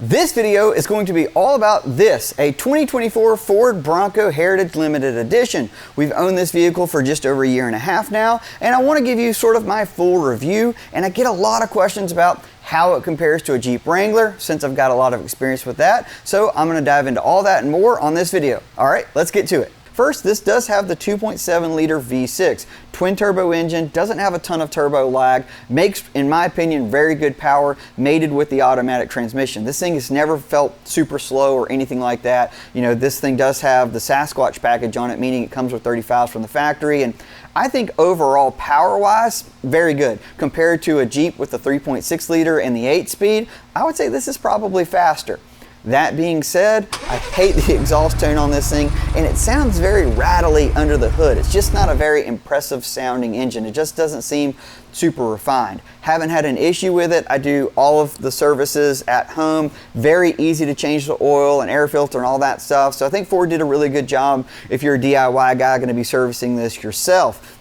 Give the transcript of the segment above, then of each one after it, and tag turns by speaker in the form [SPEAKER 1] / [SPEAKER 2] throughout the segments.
[SPEAKER 1] This video is going to be all about this, a 2024 Ford Bronco Heritage Limited Edition. We've owned this vehicle for just over a year and a half now, and I want to give you sort of my full review, and I get a lot of questions about how it compares to a Jeep Wrangler, since I've got a lot of experience with that. So I'm going to dive into all that and more on this video. All right, let's get to it. First, this does have the 2.7 liter V6 twin turbo engine, doesn't have a ton of turbo lag, makes, in my opinion, very good power, mated with the automatic transmission. This thing has never felt super slow or anything like that. You know, this thing does have the Sasquatch package on it, meaning it comes with 35s from the factory, and I think overall power-wise, very good. Compared to a Jeep with the 3.6 liter and the 8-speed, I would say this is probably faster. That being said, I hate the exhaust tone on this thing, and it sounds very rattly under the hood. It's just not a very impressive sounding engine. It just doesn't seem super refined. Haven't had an issue with it. I do all of the services at home. Very easy to change the oil and air filter and all that stuff. So I think Ford did a really good job if you're a DIY guy going to be servicing this yourself.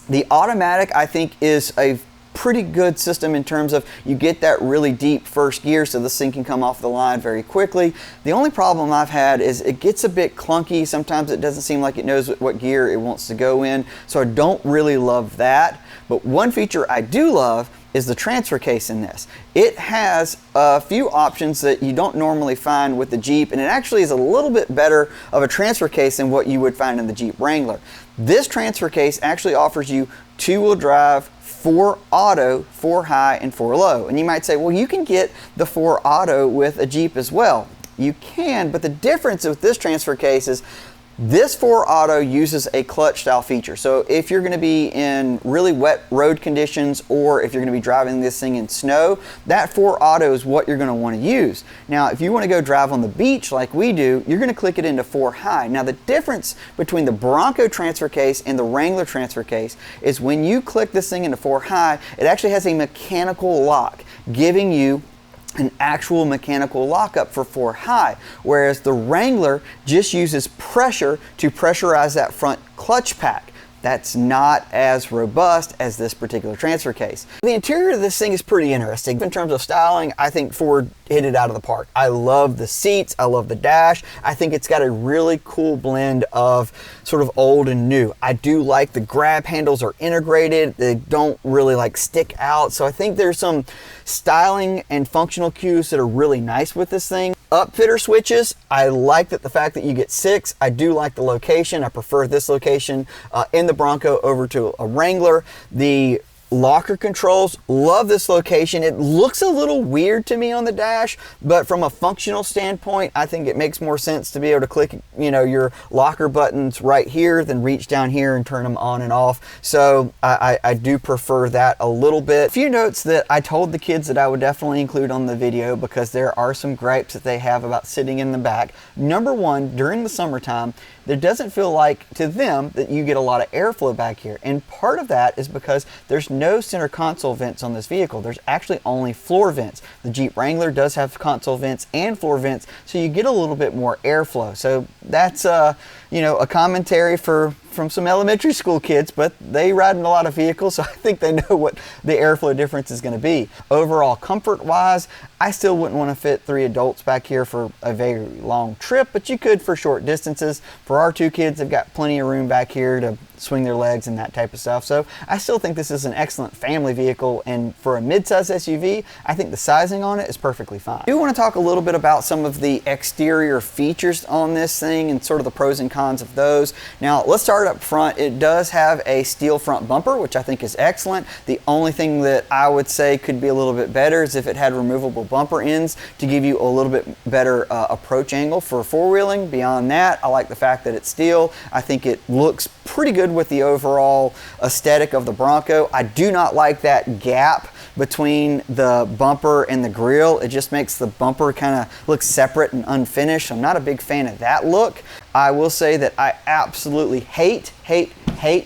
[SPEAKER 1] The automatic, I think, is a pretty good system in terms of you get that really deep first gear, so this thing can come off the line very quickly. The only problem I've had is it gets a bit clunky. Sometimes it doesn't seem like it knows what gear it wants to go in, so I don't really love that. But one feature I do love is the transfer case in this. It has a few options that you don't normally find with the Jeep, and it actually is a little bit better of a transfer case than what you would find in the Jeep Wrangler. This transfer case actually offers you two-wheel drive, 4 auto, 4 high, and 4 low. And you might say, well, you can get the 4 auto with a Jeep as well. You can, but the difference with this transfer case is this 4 auto uses a clutch style feature. So if you're going to be in really wet road conditions, or if you're going to be driving this thing in snow, that 4 auto is what you're going to want to use. Now, if you want to go drive on the beach like we do, you're going to click it into 4 high. Now, the difference between the Bronco transfer case and the Wrangler transfer case is when you click this thing into 4 high, it actually has a mechanical lock, giving you an actual mechanical lockup for 4 high, whereas the Wrangler just uses pressure to pressurize that front clutch pack. That's not as robust as this particular transfer case. The interior of this thing is pretty interesting. In terms of styling, I think Ford hit it out of the park. I love the seats, I love the dash. I think it's got a really cool blend of sort of old and new. I do like the grab handles are integrated. They don't really like stick out. So I think there's some styling and functional cues that are really nice with this thing. Upfitter switches, I like that the fact that you get 6. I do like the location. I prefer this location in the Bronco over to a Wrangler. The locker controls, love this location. It looks a little weird to me on the dash, but from a functional standpoint, I think it makes more sense to be able to click, you know, your locker buttons right here than reach down here and turn them on and off. So I do prefer that a little bit. A few notes that I told the kids that I would definitely include on the video because there are some gripes that they have about sitting in the back. Number one, during the summertime, there doesn't feel like to them that you get a lot of airflow back here. And part of that is because there's no center console vents on this vehicle. There's actually only floor vents. The Jeep Wrangler does have console vents and floor vents, so you get a little bit more airflow. So that's you know, a commentary from some elementary school kids, but they ride in a lot of vehicles, so I think they know what the airflow difference is going to be. Overall, comfort-wise, I still wouldn't want to fit 3 adults back here for a very long trip, but you could for short distances. For our 2 kids, they've got plenty of room back here to swing their legs and that type of stuff. So I still think this is an excellent family vehicle, and for a mid-size SUV, I think the sizing on it is perfectly fine. I do want to talk a little bit about some of the exterior features on this thing and sort of the pros and cons of those. Now, let's start up front. It does have a steel front bumper, which I think is excellent. The only thing that I would say could be a little bit better is if it had removable bumper ends to give you a little bit better approach angle for four-wheeling. Beyond that, I like the fact that it's steel. I think it looks pretty good with the overall aesthetic of the Bronco. I do not like that gap between the bumper and the grille. It just makes the bumper kind of look separate and unfinished. I'm not a big fan of that look. I will say that I absolutely hate the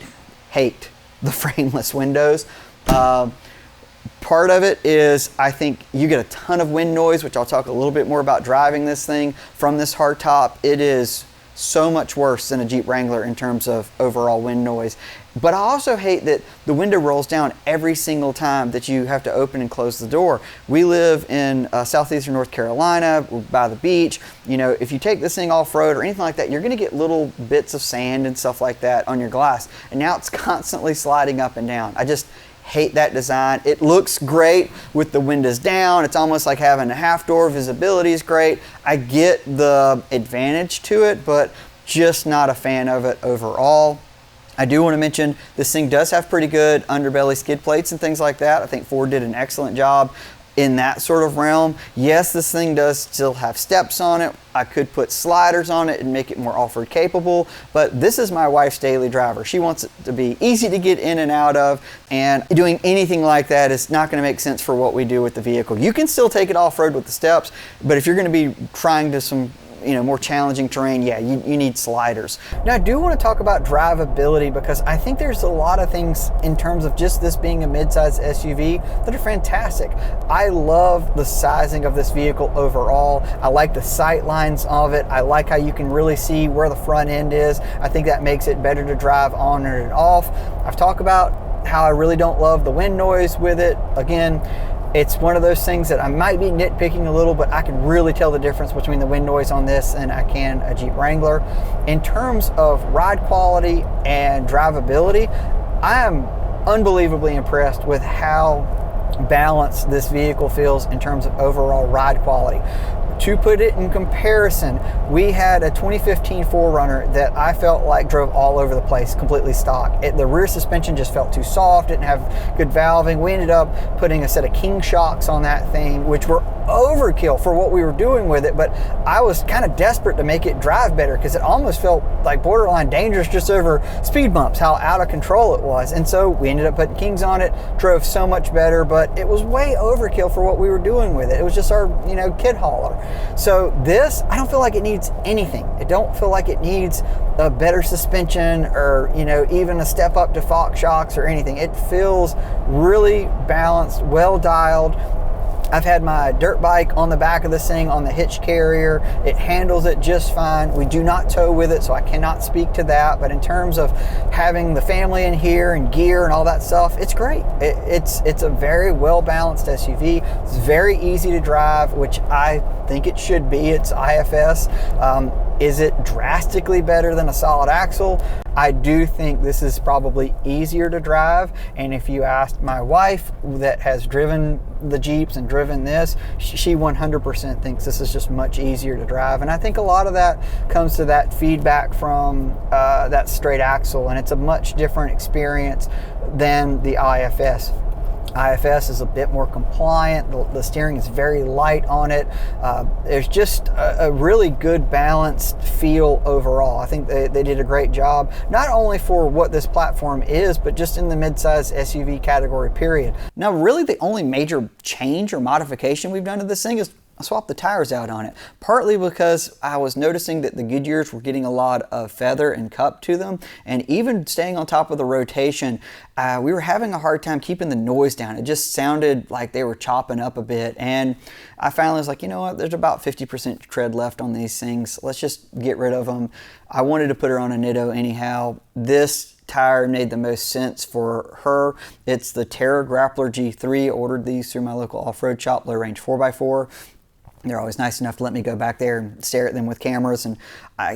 [SPEAKER 1] frameless windows. Part of it is I think you get a ton of wind noise, which I'll talk a little bit more about driving this thing from this hardtop. It is so much worse than a Jeep Wrangler in terms of overall wind noise. But I also hate that the window rolls down every single time that you have to open and close the door. We live in southeastern North Carolina, by the beach. You know, if you take this thing off-road or anything like that, you're going to get little bits of sand and stuff like that on your glass. And now it's constantly sliding up and down. I just hate that design. It looks great with the windows down. It's almost like having a half door. Visibility is great. I get the advantage to it, but just not a fan of it overall. I do want to mention this thing does have pretty good underbelly skid plates and things like that. I think Ford did an excellent job in that sort of realm. Yes, this thing does still have steps on it. I could put sliders on it and make it more off-road capable, but this is my wife's daily driver. She wants it to be easy to get in and out of, and doing anything like that is not going to make sense for what we do with the vehicle. You can still take it off-road with the steps, but if you're going to be trying to some more challenging terrain, yeah, you need sliders. Now, I do want to talk about drivability because I think there's a lot of things in terms of just this being a midsize SUV that are fantastic. I love the sizing of this vehicle overall. I like the sight lines of it. I like how you can really see where the front end is. I think that makes it better to drive on and off. I've talked about how I really don't love the wind noise with it. Again, it's one of those things that I might be nitpicking a little, but I can really tell the difference between the wind noise on this and I can a Jeep Wrangler. In terms of ride quality and drivability, I am unbelievably impressed with how balanced this vehicle feels in terms of overall ride quality. To put it in comparison, we had a 2015 4Runner that I felt like drove all over the place, completely stock. The rear suspension just felt too soft, didn't have good valving. We ended up putting a set of King shocks on that thing, which were overkill for what we were doing with it, but I was kind of desperate to make it drive better because it almost felt like borderline dangerous just over speed bumps, how out of control it was. And so we ended up putting Kings on it, drove so much better, but it was way overkill for what we were doing with it. It was just our, kid hauler. So this, I don't feel like it needs anything. I don't feel like it needs a better suspension or, even a step up to Fox shocks or anything. It feels really balanced, well dialed. I've had my dirt bike on the back of this thing on the hitch carrier. It handles it just fine. We do not tow with it, so I cannot speak to that. But in terms of having the family in here and gear and all that stuff, it's great. It's a very well-balanced SUV. It's very easy to drive, which I think it should be. It's IFS. Is it drastically better than a solid axle? I do think this is probably easier to drive, and if you asked my wife that has driven the Jeeps and driven this, she 100% thinks this is just much easier to drive. And I think a lot of that comes to that feedback from that straight axle, and it's a much different experience than the IFS. IFS is a bit more compliant. The steering is very light on it. There's just a really good balanced feel overall. I think they did a great job, not only for what this platform is, but just in the midsize SUV category, period. Now, really the only major change or modification we've done to this thing is I swapped the tires out on it, partly because I was noticing that the Goodyears were getting a lot of feather and cup to them, and even staying on top of the rotation, we were having a hard time keeping the noise down. It just sounded like they were chopping up a bit, and I finally was like, you know what, there's about 50% tread left on these things. Let's just get rid of them. I wanted to put her on a Nitto anyhow. This tire made the most sense for her. It's the Terra Grappler G3. Ordered these through my local off-road shop, Low Range 4x4. They're always nice enough to let me go back there and stare at them with cameras, and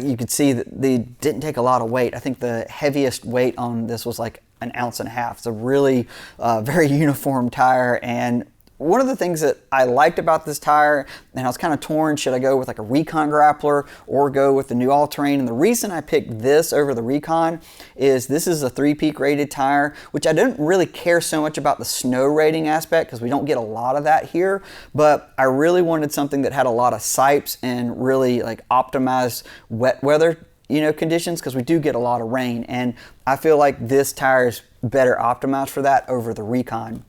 [SPEAKER 1] you could see that they didn't take a lot of weight. I think the heaviest weight on this was like 1.5 ounces. It's a really very uniform tire, and one of the things that I liked about this tire, and I was kind of torn, should I go with like a Recon Grappler or go with the new all-terrain? And the reason I picked this over the Recon is this is a 3-peak rated tire, which I didn't really care so much about the snow rating aspect because we don't get a lot of that here, but I really wanted something that had a lot of sipes and really like optimized wet weather conditions, because we do get a lot of rain, and I feel like this tire is better optimized for that over the Recon.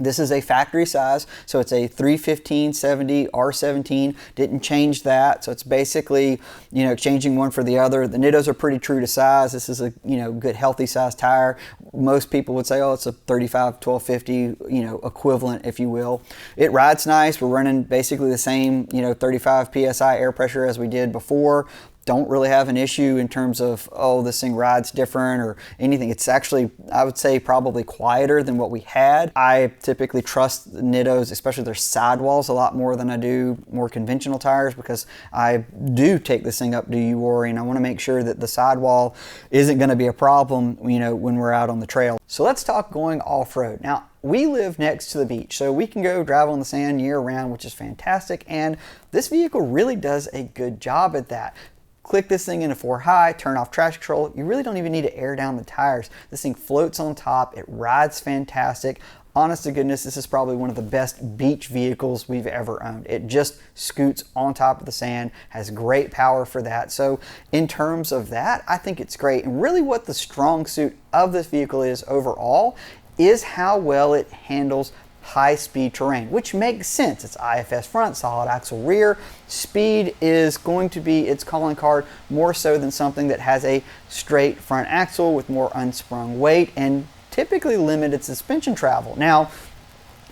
[SPEAKER 1] This is a factory size, so it's a 315/70 R17. Didn't change that, so it's basically, exchanging one for the other. The Nittos are pretty true to size. This is a, good healthy size tire. Most people would say, oh, it's a 35 1250, equivalent, if you will. It rides nice. We're running basically the same, 35 PSI air pressure as we did before. don't really have an issue in terms of, oh, this thing rides different or anything. It's actually, I would say, probably quieter than what we had. I typically trust Nittos, especially their sidewalls, a lot more than I do more conventional tires, because I do take this thing up to Uwari and I want to make sure that the sidewall isn't going to be a problem, you know, when we're out on the trail. So let's talk going off-road. Now, we live next to the beach, so we can go drive on the sand year round, which is fantastic, and this vehicle really does a good job at that. Click this thing into 4 high, turn off traction control. You really don't even need to air down the tires. This thing floats on top, it rides fantastic. Honest to goodness, this is probably one of the best beach vehicles we've ever owned. It just scoots on top of the sand, has great power for that. So in terms of that, I think it's great. And really what the strong suit of this vehicle is overall is how well it handles high-speed terrain, which makes sense. It's IFS front, solid axle rear. Speed is going to be its calling card more so than something that has a straight front axle with more unsprung weight and typically limited suspension travel. Now,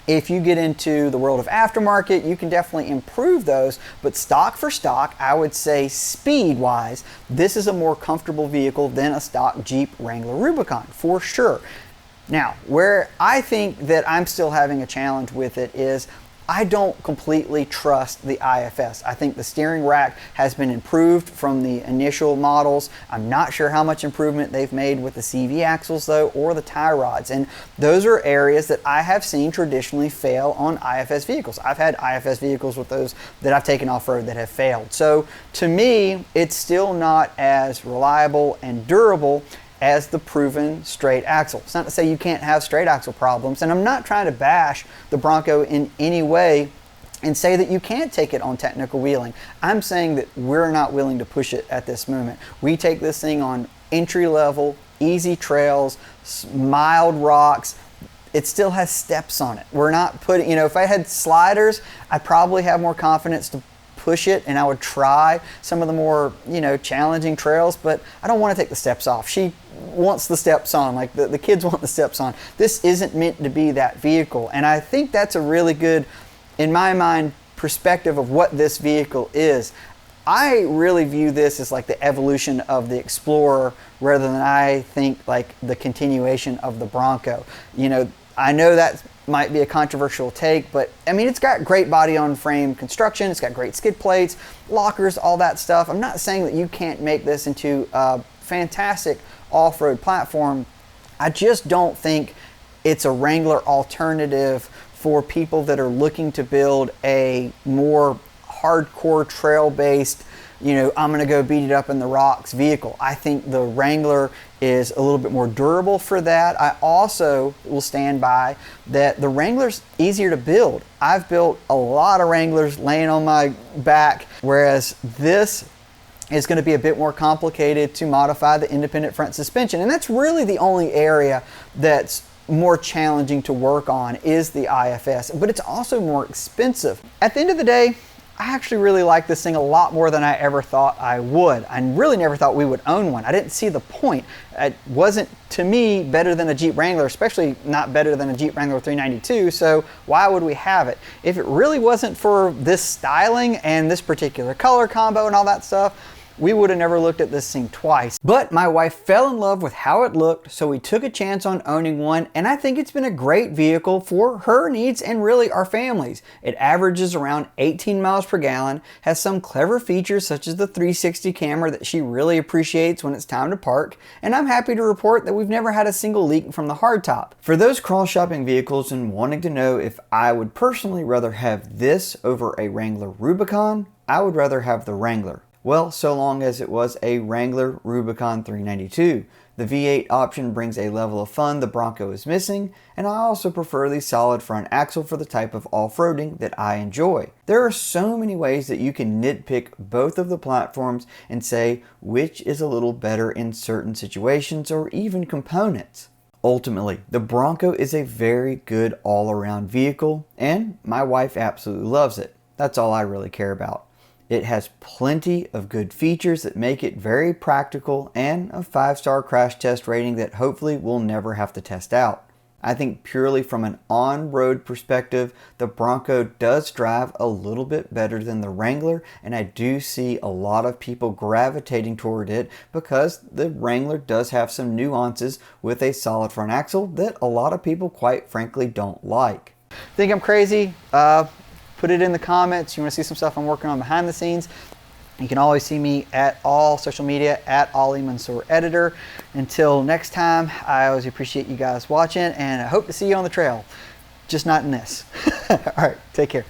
[SPEAKER 1] if you get into the world of aftermarket, you can definitely improve those, but stock for stock, I would say speed-wise, this is a more comfortable vehicle than a stock Jeep Wrangler Rubicon, for sure. Now, where I think that I'm still having a challenge with it is I don't completely trust the IFS. I think the steering rack has been improved from the initial models. I'm not sure how much improvement they've made with the CV axles though, or the tie rods. And those are areas that I have seen traditionally fail on IFS vehicles. I've had IFS vehicles with those that I've taken off-road that have failed. So to me, it's still not as reliable and durable as the proven straight axle. It's not to say you can't have straight axle problems, and I'm not trying to bash the Bronco in any way and say that you can't take it on technical wheeling. I'm saying that we're not willing to push it at this moment. We take this thing on entry level, easy trails, mild rocks. It still has steps on it. We're not putting, you know, if I had sliders, I'd probably have more confidence to push it and I would try some of the more, you know, challenging trails, but I don't want to take the steps off. She wants the steps on, like the kids want the steps on. This isn't meant to be that vehicle, and I think that's a really good, in my mind, perspective of what this vehicle is. I really view this as like the evolution of the Explorer rather than I think like the continuation of the Bronco. You know, I know that might be a controversial take, but I mean, it's got great body on frame construction, it's got great skid plates, lockers, all that stuff. I'm not saying that you can't make this into a fantastic off-road platform. I just don't think it's a Wrangler alternative for people that are looking to build a more hardcore trail-based, you know, I'm going to go beat it up in the rocks vehicle. I think the Wrangler is a little bit more durable for that. I also will stand by that the Wrangler's easier to build. I've built a lot of Wranglers laying on my back, whereas this is going to be a bit more complicated to modify the independent front suspension. And that's really the only area that's more challenging to work on is the IFS, but it's also more expensive. At the end of the day, I actually really like this thing a lot more than I ever thought I would. I really never thought we would own one. I didn't see the point. It wasn't, to me, better than a Jeep Wrangler, especially not better than a Jeep Wrangler 392, so why would we have it? If it really wasn't for this styling and this particular color combo and all that stuff, we would have never looked at this thing twice. But my wife fell in love with how it looked, so we took a chance on owning one, and I think it's been a great vehicle for her needs and really our families. It averages around 18 miles per gallon, has some clever features such as the 360 camera that she really appreciates when it's time to park, and I'm happy to report that we've never had a single leak from the hardtop. For those cross-shopping vehicles and wanting to know if I would personally rather have this over a Wrangler Rubicon, I would rather have the Wrangler. Well, so long as it was a Wrangler Rubicon 392. The V8 option brings a level of fun the Bronco is missing, and I also prefer the solid front axle for the type of off-roading that I enjoy. There are so many ways that you can nitpick both of the platforms and say which is a little better in certain situations or even components. Ultimately, the Bronco is a very good all-around vehicle, and my wife absolutely loves it. That's all I really care about. It has plenty of good features that make it very practical and a 5-star crash test rating that hopefully we'll never have to test out. I think purely from an on-road perspective, the Bronco does drive a little bit better than the Wrangler, and I do see a lot of people gravitating toward it because the Wrangler does have some nuances with a solid front axle that a lot of people quite frankly don't like. Think I'm crazy? Put it in the comments. You want to see some stuff I'm working on behind the scenes? You can always see me at all social media at Ollie Mansour Editor. Until next time, I always appreciate you guys watching, and I hope to see you on the trail. Just not in this. All right, take care.